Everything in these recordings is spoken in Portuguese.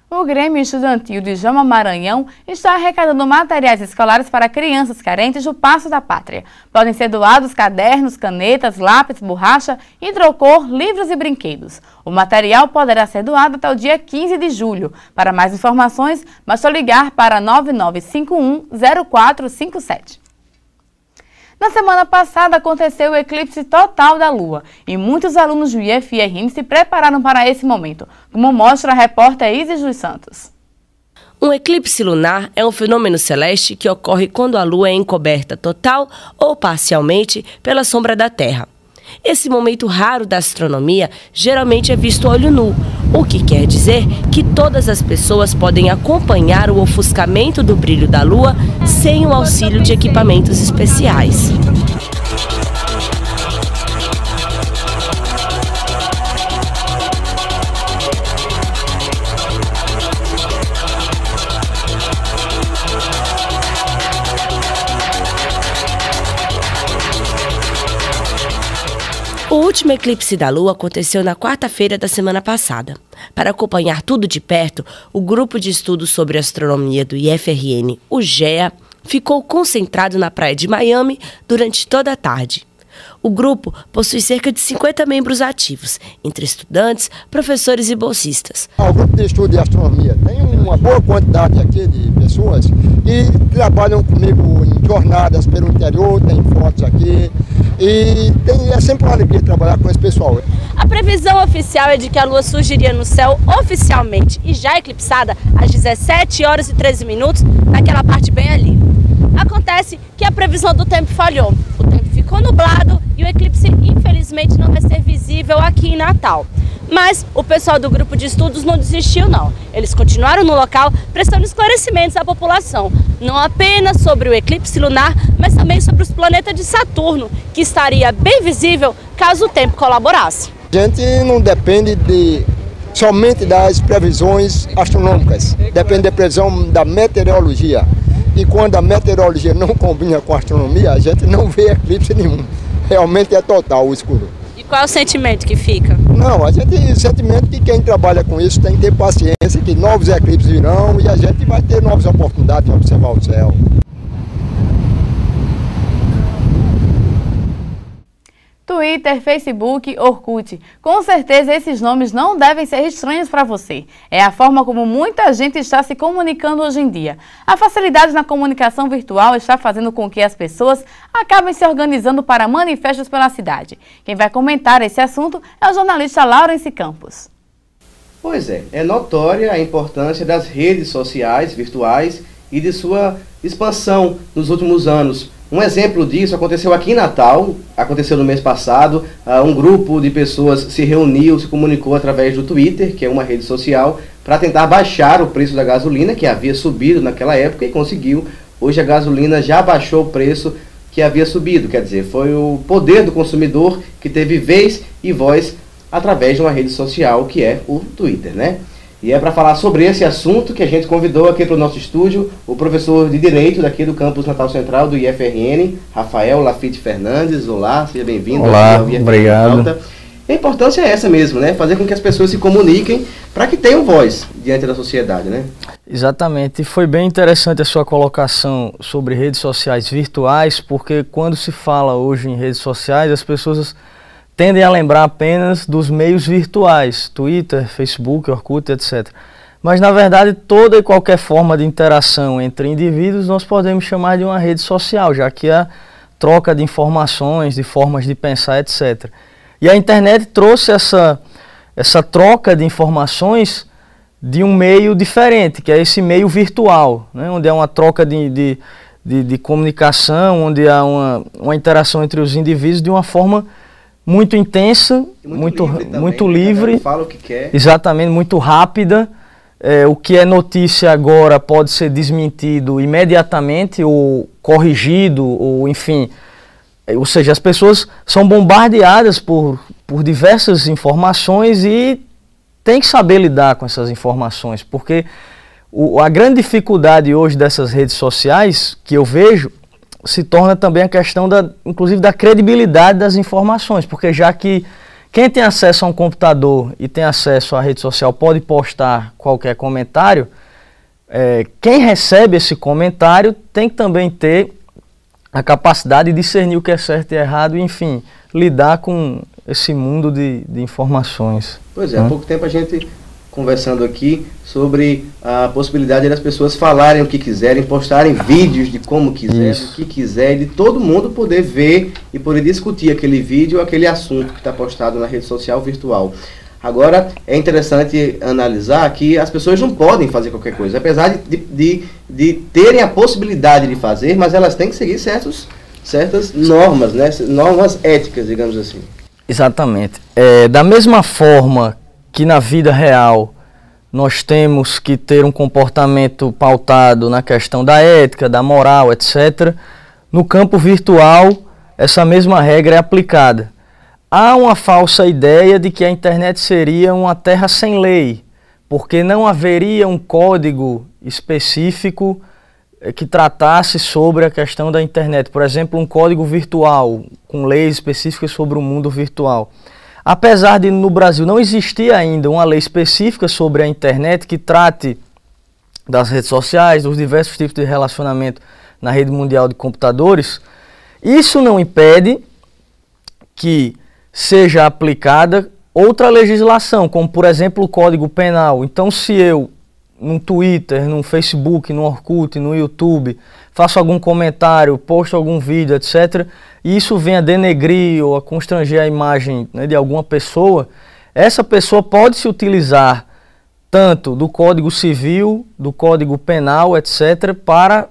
O Grêmio Estudantil de Jama Maranhão está arrecadando materiais escolares para crianças carentes do Paço da Pátria. Podem ser doados cadernos, canetas, lápis, borracha, hidrocor, livros e brinquedos. O material poderá ser doado até o dia 15 de julho. Para mais informações, basta ligar para 9951-0457. Na semana passada aconteceu o eclipse total da Lua e muitos alunos do IFRN se prepararam para esse momento, como mostra a repórter Isis dos Santos. Um eclipse lunar é um fenômeno celeste que ocorre quando a Lua é encoberta total ou parcialmente pela sombra da Terra. Esse momento raro da astronomia geralmente é visto a olho nu, o que quer dizer que todas as pessoas podem acompanhar o ofuscamento do brilho da Lua sem o auxílio de equipamentos especiais. O último eclipse da Lua aconteceu na quarta-feira da semana passada. Para acompanhar tudo de perto, o grupo de estudos sobre astronomia do IFRN, o GEA, ficou concentrado na praia de Miami durante toda a tarde. O grupo possui cerca de 50 membros ativos, entre estudantes, professores e bolsistas. O grupo de estudo de astronomia tem uma boa quantidade aqui de pessoas e trabalham comigo em jornadas pelo interior, tem fotos aqui. E é sempre uma alegria trabalhar com esse pessoal. A previsão oficial é de que a Lua surgiria no céu oficialmente e já eclipsada às 17 horas e 13 minutos, naquela parte bem ali. Acontece que a previsão do tempo falhou. O tempo ficou nublado e o eclipse, infelizmente, não vai ser visível aqui em Natal. Mas o pessoal do grupo de estudos não desistiu, não. Eles continuaram no local prestando esclarecimentos à população, não apenas sobre o eclipse lunar, mas também sobre os planetas de Saturno, que estaria bem visível caso o tempo colaborasse. A gente não depende somente das previsões astronômicas, depende da previsão da meteorologia. E quando a meteorologia não combina com a astronomia, a gente não vê eclipse nenhum. Realmente é total o escuro. E qual é o sentimento que fica? Não, a gente tem o sentimento que quem trabalha com isso tem que ter paciência, que novos eclipses virão e a gente vai ter novas oportunidades de observar o céu. Twitter, Facebook, Orkut. Com certeza esses nomes não devem ser estranhos para você. É a forma como muita gente está se comunicando hoje em dia. A facilidade na comunicação virtual está fazendo com que as pessoas acabem se organizando para manifestos pela cidade. Quem vai comentar esse assunto é o jornalista Laurence Campos. Pois é notória a importância das redes sociais virtuais e de sua expansão nos últimos anos. Um exemplo disso aconteceu aqui em Natal, aconteceu no mês passado. Um grupo de pessoas se reuniu, se comunicou através do Twitter, que é uma rede social, para tentar baixar o preço da gasolina, que havia subido naquela época, e conseguiu. Hoje a gasolina já baixou o preço que havia subido, quer dizer, foi o poder do consumidor que teve vez e voz através de uma rede social, que é o Twitter, né? E é para falar sobre esse assunto que a gente convidou aqui para o nosso estúdio o professor de Direito daqui do Campus Natal Central do IFRN, Rafael Lafitte Fernandes. Olá, seja bem-vindo. Olá, obrigado. A importância é essa mesmo, né? Fazer com que as pessoas se comuniquem para que tenham voz diante da sociedade, né? Exatamente. E foi bem interessante a sua colocação sobre redes sociais virtuais, porque quando se fala hoje em redes sociais, as pessoas tendem a lembrar apenas dos meios virtuais, Twitter, Facebook, Orkut, etc. Mas, na verdade, toda e qualquer forma de interação entre indivíduos nós podemos chamar de uma rede social, já que a troca de informações, de formas de pensar, etc. E a internet trouxe essa troca de informações de um meio diferente, que é esse meio virtual, né, onde há uma troca de comunicação, onde há uma interação entre os indivíduos de uma forma muito intensa, muito livre, fala o que quer. Exatamente, muito rápida. O que é notícia agora pode ser desmentido imediatamente ou corrigido, ou enfim. Ou seja, as pessoas são bombardeadas por diversas informações e tem que saber lidar com essas informações, porque a grande dificuldade hoje dessas redes sociais que eu vejo se torna também a questão inclusive da credibilidade das informações, porque já que quem tem acesso a um computador e tem acesso à rede social pode postar qualquer comentário, quem recebe esse comentário tem que também ter a capacidade de discernir o que é certo e errado e, enfim, lidar com esse mundo de informações. Pois é, há pouco tempo a gente conversando aqui sobre a possibilidade das pessoas falarem o que quiserem, postarem vídeos de como quiser, o que quiser, de todo mundo poder ver e poder discutir aquele vídeo, aquele assunto que está postado na rede social virtual. Agora, é interessante analisar que as pessoas não podem fazer qualquer coisa, apesar de terem a possibilidade de fazer, mas elas têm que seguir certas normas, né? Normas éticas, digamos assim. Exatamente. Da mesma forma que na vida real nós temos que ter um comportamento pautado na questão da ética, da moral, etc., no campo virtual essa mesma regra é aplicada. Há uma falsa ideia de que a internet seria uma terra sem lei, porque não haveria um código específico que tratasse sobre a questão da internet. Por exemplo, um código virtual, com leis específicas sobre o mundo virtual. Apesar de no Brasil não existir ainda uma lei específica sobre a internet que trate das redes sociais, dos diversos tipos de relacionamento na rede mundial de computadores, isso não impede que seja aplicada outra legislação, como por exemplo o Código Penal. Então, se eu, no Twitter, no Facebook, no Orkut, no YouTube, faço algum comentário, posto algum vídeo, etc., e isso vem a denegrir ou a constranger a imagem, né, de alguma pessoa, essa pessoa pode se utilizar tanto do Código Civil, do Código Penal, etc., para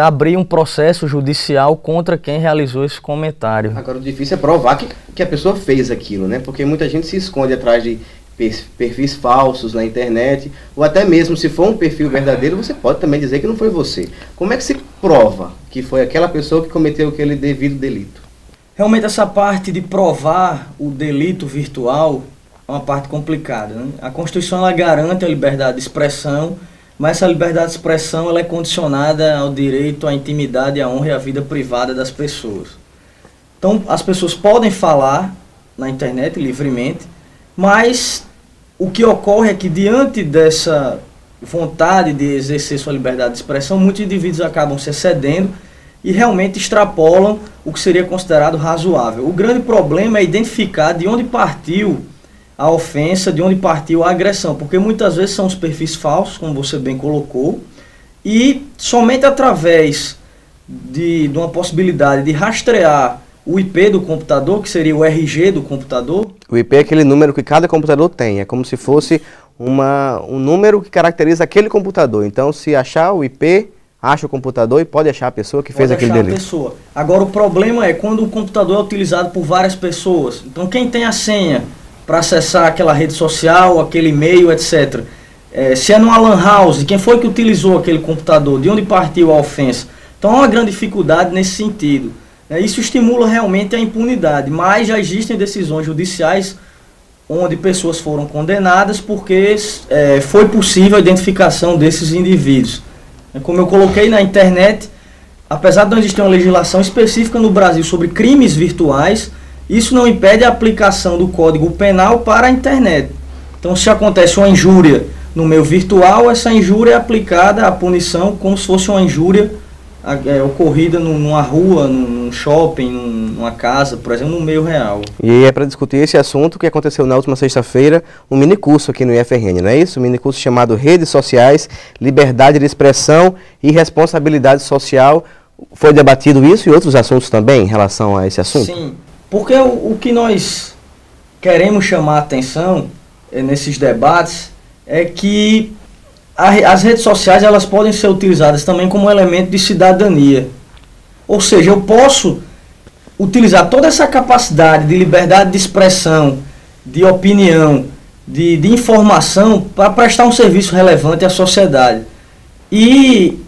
abrir um processo judicial contra quem realizou esse comentário. Agora, o difícil é provar que a pessoa fez aquilo, né? Porque muita gente se esconde atrás de perfis falsos na internet, ou até mesmo se for um perfil verdadeiro, você pode também dizer que não foi você. Como é que se prova que foi aquela pessoa que cometeu aquele devido delito? Realmente essa parte de provar o delito virtual é uma parte complicada, né? A Constituição ela garante a liberdade de expressão, mas essa liberdade de expressão ela é condicionada ao direito à intimidade, à honra e à vida privada das pessoas. Então as pessoas podem falar na internet livremente, mas o que ocorre é que diante dessa vontade de exercer sua liberdade de expressão, muitos indivíduos acabam se excedendo e realmente extrapolam o que seria considerado razoável. O grande problema é identificar de onde partiu a ofensa, de onde partiu a agressão, porque muitas vezes são os perfis falsos, como você bem colocou, e somente através de uma possibilidade de rastrear o IP do computador, que seria o RG do computador. O IP é aquele número que cada computador tem, é como se fosse um número que caracteriza aquele computador. Então, se achar o IP, acha o computador e pode achar a pessoa que fez aquele delito. Pessoa. Agora, o problema é quando o computador é utilizado por várias pessoas. Então, quem tem a senha para acessar aquela rede social, aquele e-mail, etc. Se é numa LAN house, quem foi que utilizou aquele computador? De onde partiu a ofensa? Então, há uma grande dificuldade nesse sentido. Isso estimula realmente a impunidade, mas já existem decisões judiciais onde pessoas foram condenadas porque foi possível a identificação desses indivíduos. Como eu coloquei na internet, apesar de não existir uma legislação específica no Brasil sobre crimes virtuais, isso não impede a aplicação do Código Penal para a internet. Então, se acontece uma injúria no meio virtual, essa injúria é aplicada à punição como se fosse uma injúria ocorrida numa rua, num shopping, numa casa, por exemplo, no meio real. E é para discutir esse assunto que aconteceu na última sexta-feira, um mini curso aqui no IFRN, não é isso? Um mini curso chamado Redes Sociais, Liberdade de Expressão e Responsabilidade Social. Foi debatido isso e outros assuntos também em relação a esse assunto? Sim, porque o que nós queremos chamar a atenção nesses debates é que as redes sociais elas podem ser utilizadas também como elemento de cidadania. Ou seja, eu posso utilizar toda essa capacidade de liberdade de expressão, de opinião, de informação para prestar um serviço relevante à sociedade. E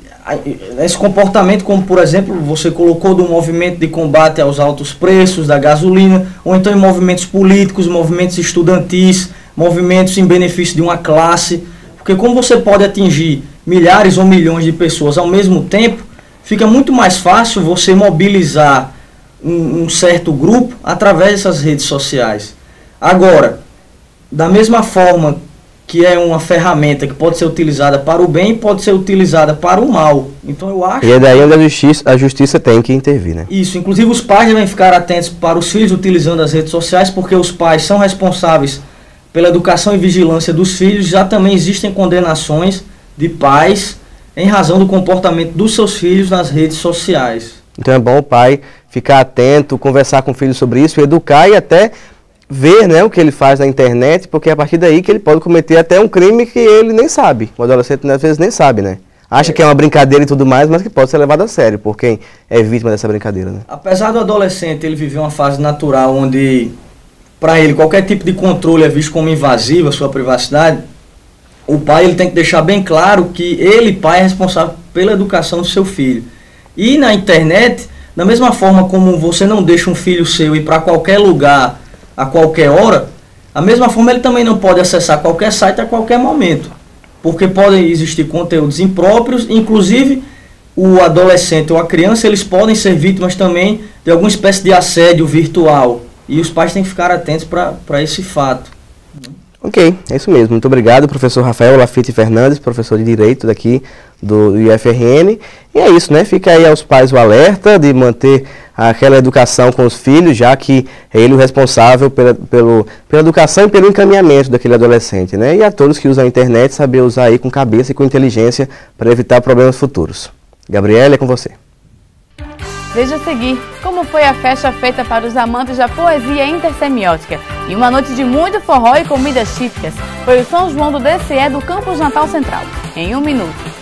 esse comportamento, como por exemplo você colocou do movimento de combate aos altos preços da gasolina, ou então em movimentos políticos, movimentos estudantis, movimentos em benefício de uma classe. Porque como você pode atingir milhares ou milhões de pessoas ao mesmo tempo, fica muito mais fácil você mobilizar um certo grupo através dessas redes sociais. Agora, da mesma forma que é uma ferramenta que pode ser utilizada para o bem, pode ser utilizada para o mal. Então eu acho... E é daí onde a justiça tem que intervir, né? Isso, inclusive os pais devem ficar atentos para os filhos utilizando as redes sociais, porque os pais são responsáveis pela educação e vigilância dos filhos. Já também existem condenações de pais em razão do comportamento dos seus filhos nas redes sociais. Então é bom o pai ficar atento, conversar com o filho sobre isso, educar e até ver, né, o que ele faz na internet, porque é a partir daí que ele pode cometer até um crime que ele nem sabe. O adolescente às vezes nem sabe, né? Acha que é uma brincadeira e tudo mais, mas que pode ser levado a sério por quem é vítima dessa brincadeira, né? Apesar do adolescente ele viver uma fase natural onde para ele qualquer tipo de controle é visto como invasivo à sua privacidade, o pai ele tem que deixar bem claro que ele, pai, é responsável pela educação do seu filho. E na internet, da mesma forma como você não deixa um filho seu ir para qualquer lugar a qualquer hora, a mesma forma ele também não pode acessar qualquer site a qualquer momento, porque podem existir conteúdos impróprios, inclusive o adolescente ou a criança, eles podem ser vítimas também de alguma espécie de assédio virtual, e os pais têm que ficar atentos para esse fato. Ok, é isso mesmo. Muito obrigado, professor Rafael Lafite Fernandes, professor de Direito daqui do IFRN. E é isso, né? Fica aí aos pais o alerta de manter aquela educação com os filhos, já que é ele o responsável pela educação e pelo encaminhamento daquele adolescente, né? E a todos que usam a internet, saber usar aí com cabeça e com inteligência para evitar problemas futuros. Gabriela, é com você. Veja a seguir como foi a festa feita para os amantes da poesia intersemiótica. E uma noite de muito forró e comidas típicas. Foi o São João do DCE do Campus Natal Central. Em 1 minuto.